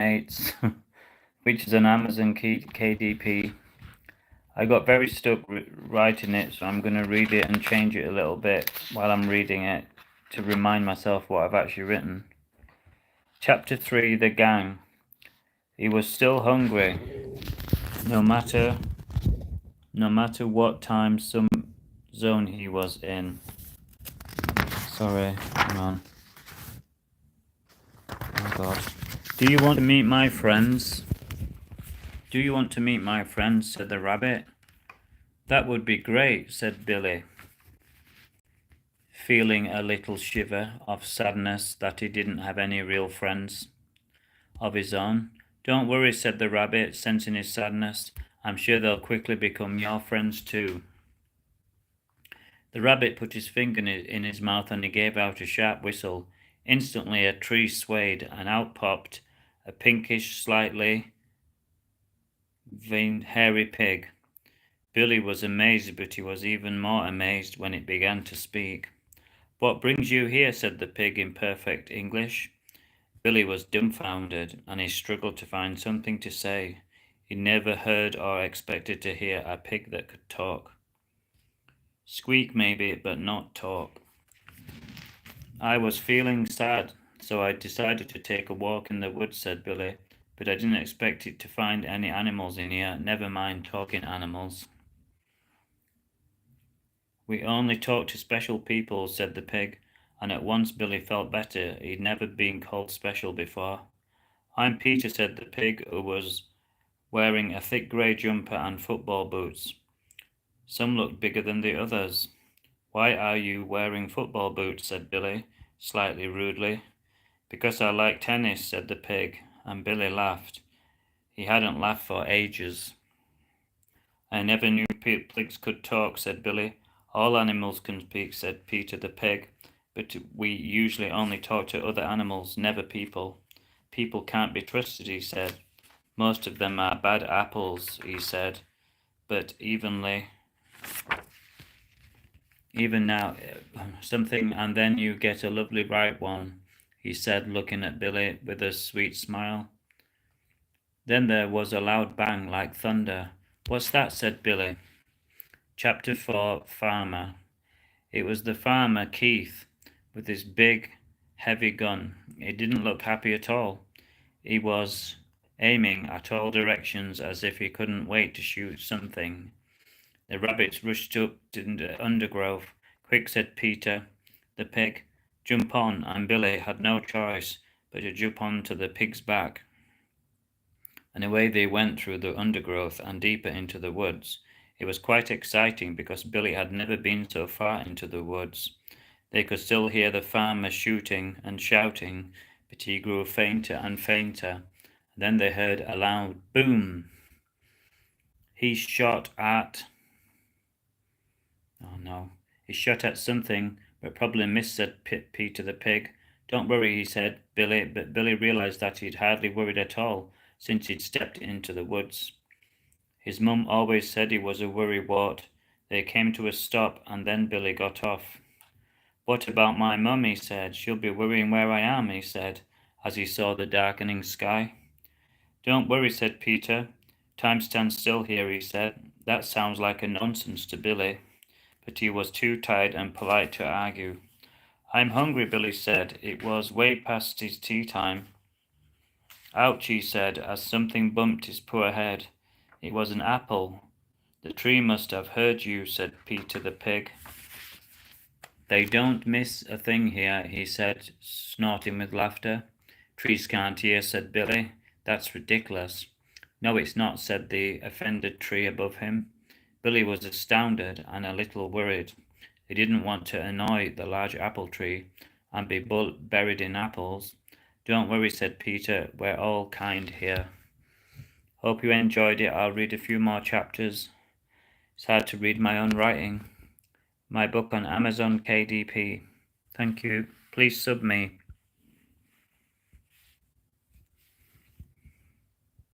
Mates, which is an Amazon KDP. I got very stuck writing it, so I'm going to read it and change it a little bit while I'm reading it to remind myself what I've actually written. Chapter 3, The Gang. He was still hungry, no matter what time zone he was in. Sorry, hang on. Oh God. Do you want to meet my friends? Do you want to meet my friends? Said the rabbit. That would be great, said Billy, feeling a little shiver of sadness that he didn't have any real friends of his own. Don't worry, said the rabbit, sensing his sadness. I'm sure they'll quickly become your friends too. The rabbit put his finger in his mouth and he gave out a sharp whistle. Instantly a tree swayed and out popped a pinkish, slightly veined, hairy pig. Billy was amazed, but he was even more amazed when it began to speak. What brings you here? Said the pig in perfect English. Billy was dumbfounded, and he struggled to find something to say. He never heard or expected to hear a pig that could talk. Squeak maybe, but not talk. I was feeling sad, so I decided to take a walk in the woods, said Billy, but I didn't expect it to find any animals in here, never mind talking animals. We only talk to special people, said the pig, and at once Billy felt better. He'd never been called special before. I'm Peter, said the pig, who was wearing a thick grey jumper and football boots. Some looked bigger than the others. Why are you wearing football boots? Said Billy, slightly rudely. Because I like tennis, said the pig, and Billy laughed. He hadn't laughed for ages. I never knew pigs could talk, said Billy. All animals can speak, said Peter the pig, but we usually only talk to other animals, never people. People can't be trusted, he said. Most of them are bad apples, he said, but even now, something, and then you get a lovely ripe one, he said, looking at Billy with a sweet smile. Then there was a loud bang like thunder. What's that? Said Billy. Chapter 4, Farmer. It was the farmer, Keith, with his big, heavy gun. He didn't look happy at all. He was aiming at all directions as if he couldn't wait to shoot something. The rabbits rushed up to the undergrowth. Quick, said Peter, the pig. Jump on, and Billy had no choice but to jump onto the pig's back. And away they went through the undergrowth and deeper into the woods. It was quite exciting because Billy had never been so far into the woods. They could still hear the farmer shooting and shouting, but he grew fainter and fainter. Then they heard a loud boom. He shot at... Oh no. He shot at something, but probably missed, said Peter the pig. Don't worry, he said, Billy, but Billy realized that he'd hardly worried at all since he'd stepped into the woods. His mum always said he was a worrywart. They came to a stop, and then Billy got off. What about my mum? He said. She'll be worrying where I am, he said, as he saw the darkening sky. Don't worry, said Peter. Time stands still here, he said. That sounds like a nonsense to Billy, but he was too tired and polite to argue. I'm hungry, Billy said. It was way past his tea time. Ouch, he said, as something bumped his poor head. It was an apple. The tree must have heard you, said Peter the pig. They don't miss a thing here, he said, snorting with laughter. Trees can't hear, said Billy. That's ridiculous. No, it's not, said the offended tree above him. Billy was astounded and a little worried. He didn't want to annoy the large apple tree and be buried in apples. Don't worry, said Peter. We're all kind here. Hope you enjoyed it. I'll read a few more chapters. It's hard to read my own writing. My book on Amazon KDP. Thank you. Please sub me.